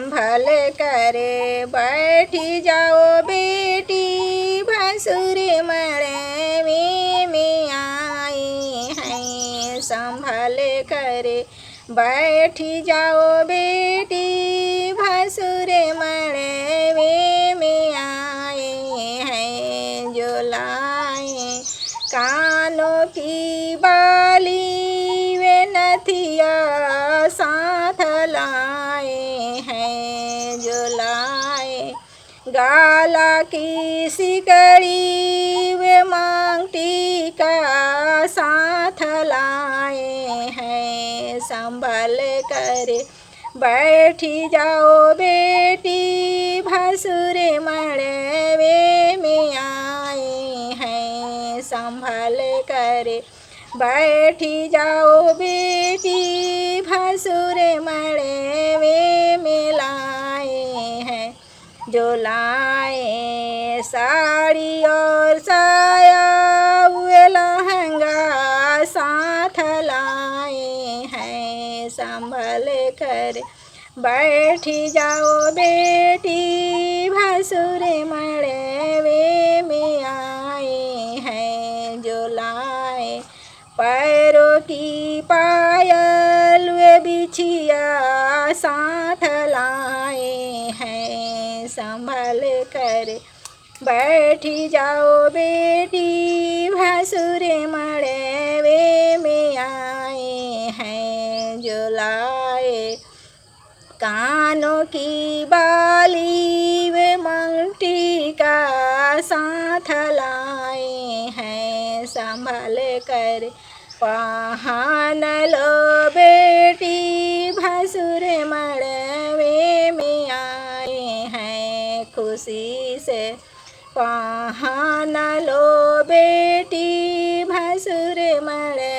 संभल कर बैठी जाओ बेटी भसुर मड़े में आए हैं। संभल कर बैठी जाओ बेटी भसुर मड़े में आए हैं। जो लाए कानों की बाली वे नथिया साथ लाए हैं। जो लाए गाला की सिकड़ी वे मांग टीका साथ लाए हैं। संभल कर बैठी जाओ बेटी भसुर मड़वे में आए हैं। संभल कर बैठी जाओ बेटी भसुर मड़वे में लाए हैं। जो लाए साड़ी और साया वे लहंगा साथ लाए हैं। संभल कर बैठी जाओ बेटी भसुर मड़वे में आए हैं। जो लाए पैरों की पायल वे बिछिया साथ लाए हैं। संभल कर बैठी जाओ बेटी भसुर मड़वे में आए हैं। जो लाए कानों की बाली वे मंगटी का साथ लाए हैं। संभल कर पहन लो बेटी भसुर मड़वे में आए हैं। खुशी से पहन लो बेटी भसुर मड़वे